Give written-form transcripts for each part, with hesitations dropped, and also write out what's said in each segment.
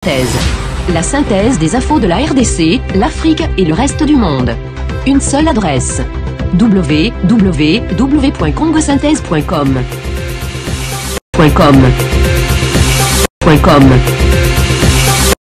Thèse. La synthèse des infos de la RDC, l'Afrique et le reste du monde. Une seule adresse. www.congosynthèse.com.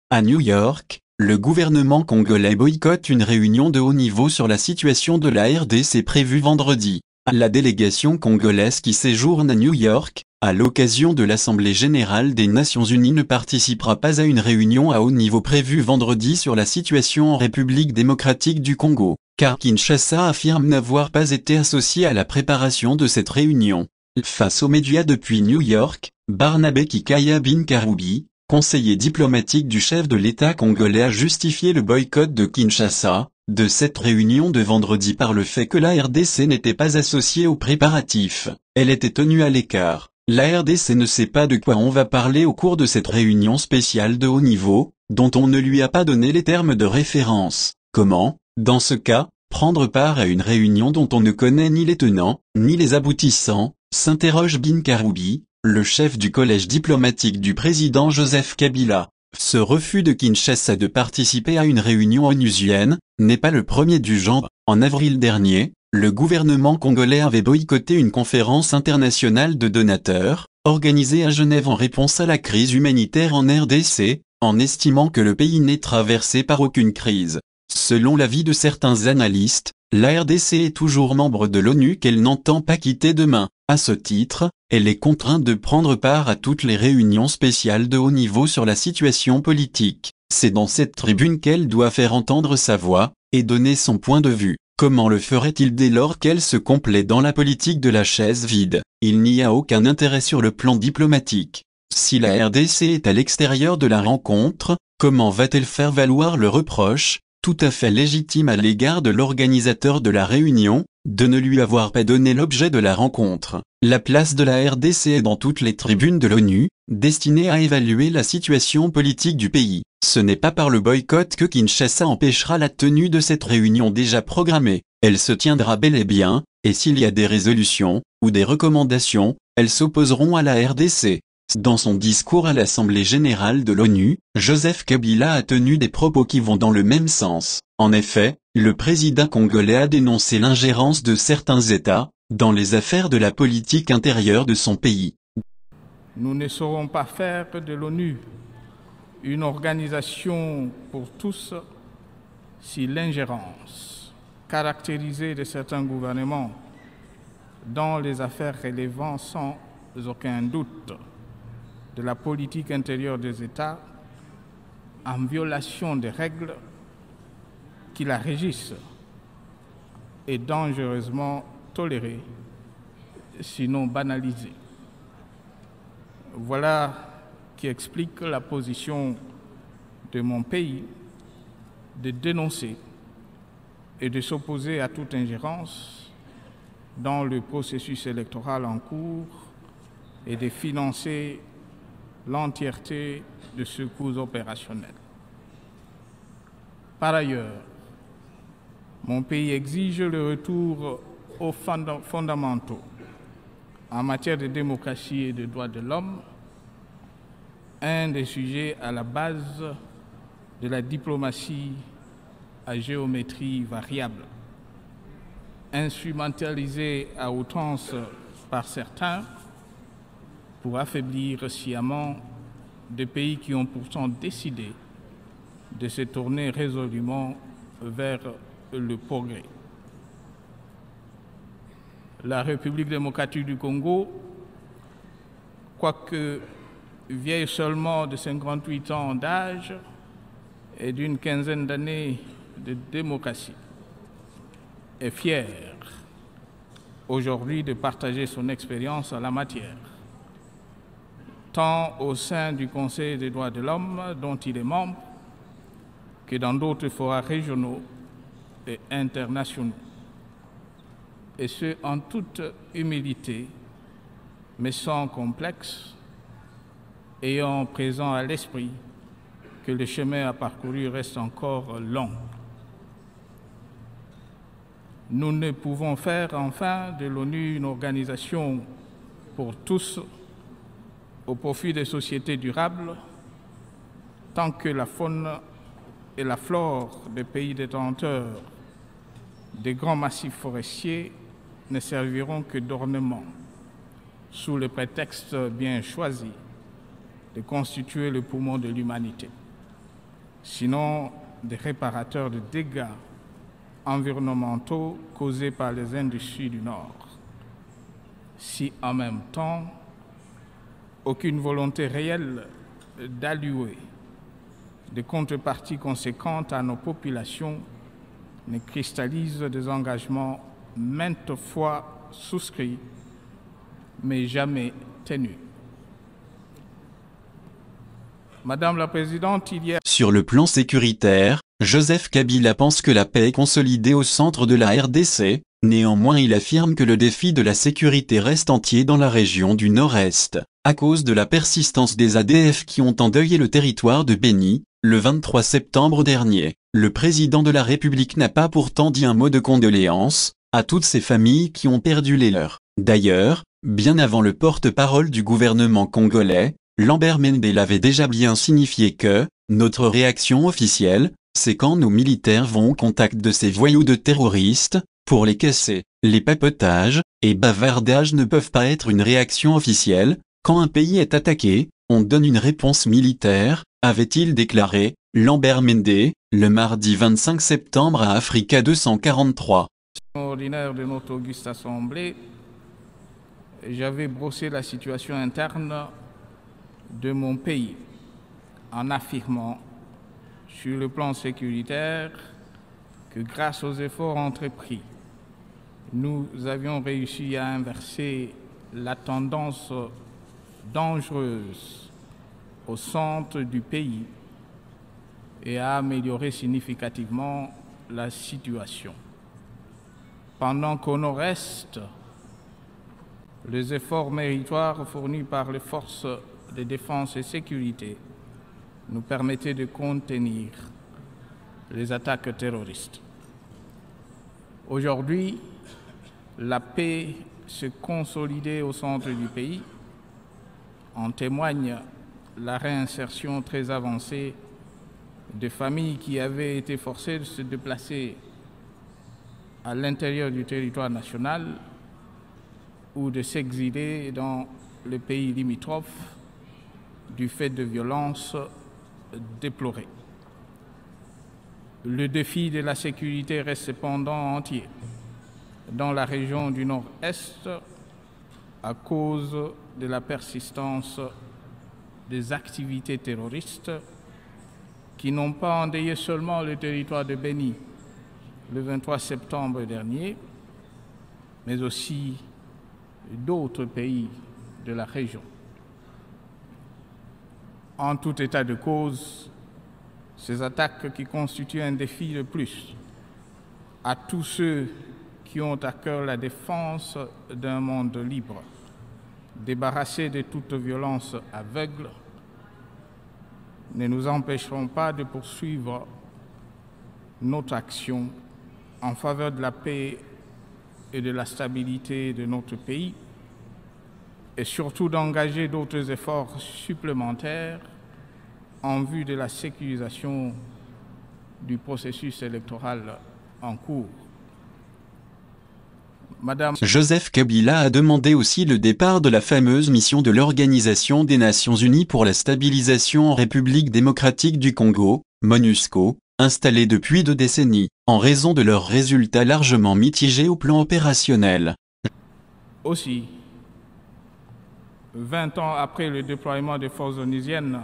À New York, le gouvernement congolais boycotte une réunion de haut niveau sur la situation de la RDC prévue vendredi. La délégation congolaise qui séjourne à New York, à l'occasion de l'Assemblée générale des Nations unies, ne participera pas à une réunion à haut niveau prévue vendredi sur la situation en République démocratique du Congo, car Kinshasa affirme n'avoir pas été associé à la préparation de cette réunion. Face aux médias depuis New York, Barnabé Kikaya Binkaroubi, conseiller diplomatique du chef de l'État congolais, a justifié le boycott de Kinshasa de cette réunion de vendredi par le fait que la RDC n'était pas associée aux préparatifs. Elle était tenue à l'écart. La RDC ne sait pas de quoi on va parler au cours de cette réunion spéciale de haut niveau, dont on ne lui a pas donné les termes de référence. Comment, dans ce cas, prendre part à une réunion dont on ne connaît ni les tenants, ni les aboutissants, s'interroge Binkaroubi, le chef du collège diplomatique du président Joseph Kabila. Ce refus de Kinshasa de participer à une réunion onusienne n'est pas le premier du genre. En avril dernier, le gouvernement congolais avait boycotté une conférence internationale de donateurs, organisée à Genève en réponse à la crise humanitaire en RDC, en estimant que le pays n'est traversé par aucune crise. Selon l'avis de certains analystes, la RDC est toujours membre de l'ONU qu'elle n'entend pas quitter demain. À ce titre, elle est contrainte de prendre part à toutes les réunions spéciales de haut niveau sur la situation politique. C'est dans cette tribune qu'elle doit faire entendre sa voix et donner son point de vue. Comment le ferait-il dès lors qu'elle se complaît dans la politique de la chaise vide? Il n'y a aucun intérêt sur le plan diplomatique. Si la RDC est à l'extérieur de la rencontre, comment va-t-elle faire valoir le reproche, tout à fait légitime à l'égard de l'organisateur de la réunion, de ne lui avoir pas donné l'objet de la rencontre? La place de la RDC est dans toutes les tribunes de l'ONU, destinées à évaluer la situation politique du pays. Ce n'est pas par le boycott que Kinshasa empêchera la tenue de cette réunion déjà programmée. Elle se tiendra bel et bien, et s'il y a des résolutions, ou des recommandations, elles s'opposeront à la RDC. Dans son discours à l'Assemblée générale de l'ONU, Joseph Kabila a tenu des propos qui vont dans le même sens. En effet, le président congolais a dénoncé l'ingérence de certains États dans les affaires de la politique intérieure de son pays. Nous ne saurons pas faire de l'ONU une organisation pour tous si l'ingérence caractérisée de certains gouvernements dans les affaires relevant sans aucun doute de la politique intérieure des États, en violation des règles qui la régissent, est dangereusement tolérée, sinon banalisée. Voilà qui explique la position de mon pays de dénoncer et de s'opposer à toute ingérence dans le processus électoral en cours et de financer l'entièreté de ce coût opérationnel. Par ailleurs, mon pays exige le retour aux fondamentaux en matière de démocratie et de droits de l'homme, un des sujets à la base de la diplomatie à géométrie variable, instrumentalisée à outrance par certains pour affaiblir sciemment des pays qui ont pourtant décidé de se tourner résolument vers le progrès. La République démocratique du Congo, quoique vieille seulement de 58 ans d'âge et d'une quinzaine d'années de démocratie, est fière aujourd'hui de partager son expérience en la matière, tant au sein du Conseil des droits de l'homme dont il est membre, que dans d'autres forats régionaux et internationaux. Et ce, en toute humilité, mais sans complexe, ayant présent à l'esprit que le chemin à parcourir reste encore long. Nous ne pouvons faire enfin de l'ONU une organisation pour tous au profit des sociétés durables tant que la faune et la flore des pays détenteurs des grands massifs forestiers ne serviront que d'ornement, sous le prétexte bien choisi de constituer le poumon de l'humanité, sinon des réparateurs de dégâts environnementaux causés par les industries du Nord. Si en même temps, aucune volonté réelle d'allouer des contreparties conséquentes à nos populations ne cristallise des engagements maintes fois souscrits, mais jamais tenus. Madame la Présidente, il y a... Sur le plan sécuritaire, Joseph Kabila pense que la paix est consolidée au centre de la RDC, néanmoins il affirme que le défi de la sécurité reste entier dans la région du Nord-Est, à cause de la persistance des ADF qui ont endeuillé le territoire de Béni, le 23 septembre dernier. Le président de la République n'a pas pourtant dit un mot de condoléances à toutes ces familles qui ont perdu les leurs. D'ailleurs, bien avant le porte-parole du gouvernement congolais, Lambert Mende l'avait déjà bien signifié que « Notre réaction officielle, c'est quand nos militaires vont au contact de ces voyous de terroristes, pour les casser. Les papotages et bavardages ne peuvent pas être une réaction officielle, quand un pays est attaqué, on donne une réponse militaire », avait-il déclaré, Lambert Mende, le mardi 25 septembre à Africa 243. Ordinaire de notre auguste assemblée, j'avais brossé la situation interne de mon pays en affirmant sur le plan sécuritaire que grâce aux efforts entrepris, nous avions réussi à inverser la tendance dangereuse au centre du pays et à améliorer significativement la situation. Pendant qu'au nord-est, les efforts méritoires fournis par les forces de défense et sécurité nous permettaient de contenir les attaques terroristes. Aujourd'hui, la paix se consolidait au centre du pays. En témoigne la réinsertion très avancée de familles qui avaient été forcées de se déplacer à l'intérieur du territoire national ou de s'exiler dans le pays limitrophe du fait de violences déplorées. Le défi de la sécurité reste cependant entier dans la région du Nord-Est à cause de la persistance des activités terroristes qui n'ont pas endeuillé seulement le territoire de Béni le 23 septembre dernier, mais aussi d'autres pays de la région. En tout état de cause, ces attaques qui constituent un défi de plus à tous ceux qui ont à cœur la défense d'un monde libre, débarrassé de toute violence aveugle, ne nous empêcheront pas de poursuivre notre action en faveur de la paix et de la stabilité de notre pays, et surtout d'engager d'autres efforts supplémentaires en vue de la sécurisation du processus électoral en cours. Madame Joseph Kabila a demandé aussi le départ de la fameuse mission de l'Organisation des Nations Unies pour la stabilisation en République démocratique du Congo, MONUSCO, installée depuis 2 décennies, en raison de leurs résultats largement mitigés au plan opérationnel. Aussi, 20 ans après le déploiement des forces onusiennes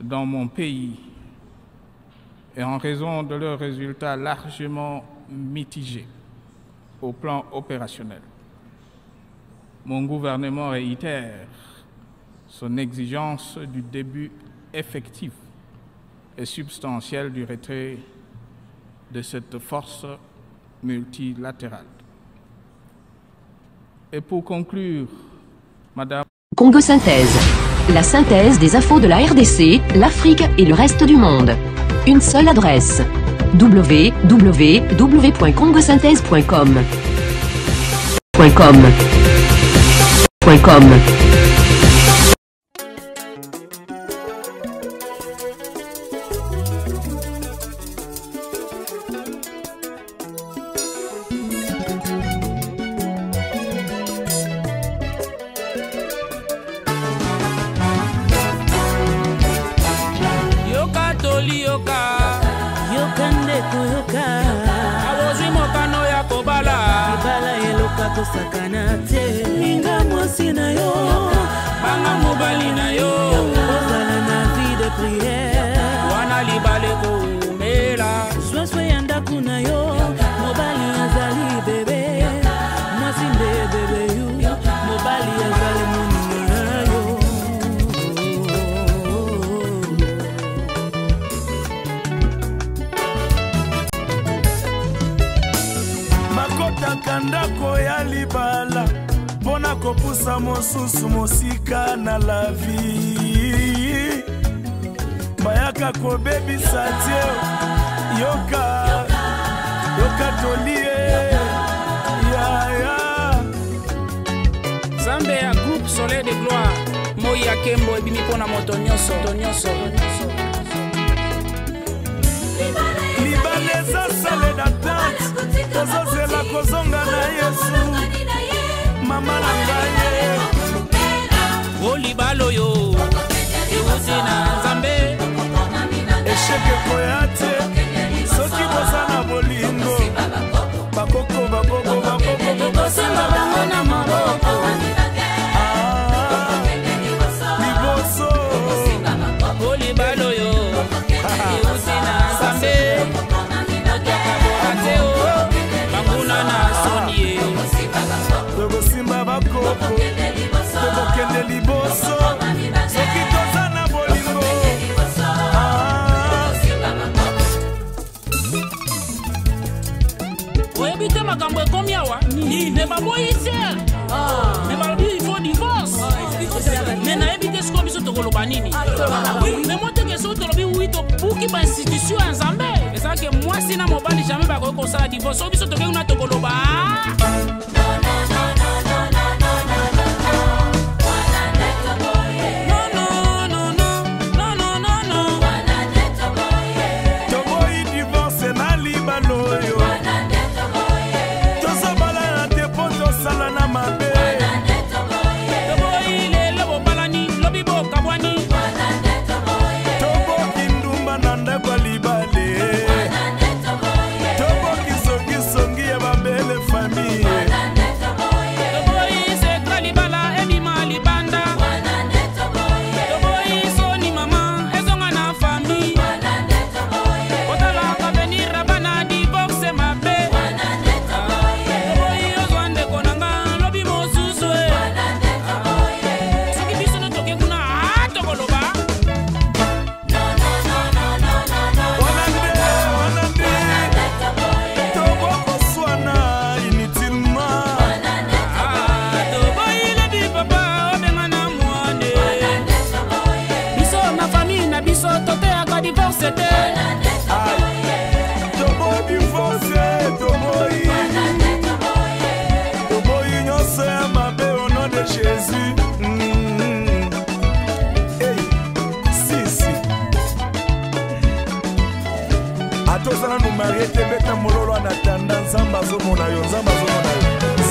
dans mon pays, et en raison de leurs résultats largement mitigés au plan opérationnel, mon gouvernement réitère son exigence du début effectif et substantiel du retrait de cette force multilatérale. Et pour conclure, Madame Congo Synthèse. La synthèse des infos de la RDC, l'Afrique et le reste du monde. Une seule adresse. www.congosynthèse.com. toli yoka yoka ndeko yoka awozwi mokano ya kobala libala eloka kosakana te linga mwasi na yo banga mobali na yo ozala na vie de prière wana libale koumela swaswe ya ndako na yo mobali azali bebe mwasi nde bebe yu mobali azali moninga na yo makotaka ndako ya libala mpona kopusa mosusu mosika na la vie bayaka kobebisa tie yoka tolie ya Zambe ya groupe Soleil de Gloire moi ya kembo ebimi mpona moto nyonso libala eza sale d'attente tozozela kozonga na Yesu mama na ngai o libala oyo ewuti na Nzambe esheke koya te soki boza na bolingo bakoko kosimba bango na maboko liboso o libala oyo ewuti na Nzambe moto akaboka te o banguna na soni ye tokosimba bakoko tokokende liboso soki toza na bolingo oyebi te makambo ekomi awa me baboyi te me balobi il faut divorce me nayebi te sikoyo biso tokoloba nini me moteke soki tolobi wi tobuki bainstitution ya Nzambe ezalaki mwasi na mobali jamais bakoki kosala divorce soki biso tokei kuna tokoloba toboyi divorce na libala oyo tozobala na te mpo tosala na mabe toboyi lelo bobalani lobi bokabwani toboki ndumba na ndako ya libale toboki songisongi ya bambele famille toboyi sekra libala ebima libanda toboyi soni mama ezonga na famille otalaka venir bana divorce mabe toboyi ozwa ndeko nanga lobi mosusu soki biso no toke kuna tokoloba tobokoswana inutilement toboyi lobi papa obenga na mwane biso na famille na biso toteyaka divorce te toboyi divorce toboyi nyonso ya mabe au nom de Jésus. Hey, si atozala no marie te beta mololo anatanda nzambe azomona yo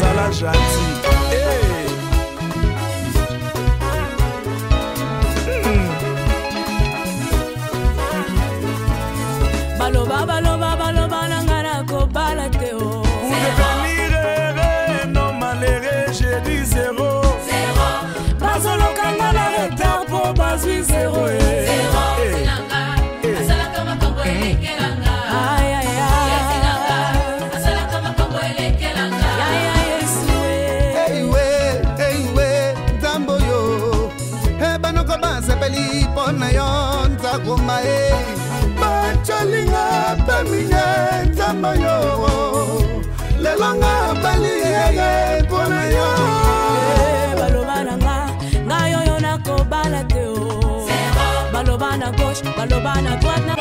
zala gentil. Hey. baloba nanga na kobala te o Pour devenir heureux, non malheureux, j'ai dit zéro. bazolokanga na retard po bazwi zero basepeli mpona yo nzakoma e bacolinga baminye nzamba yo lelonga baliyeye mpona yo baloba na nga yoyo nakobala te o baloba na gauche baloba na droite na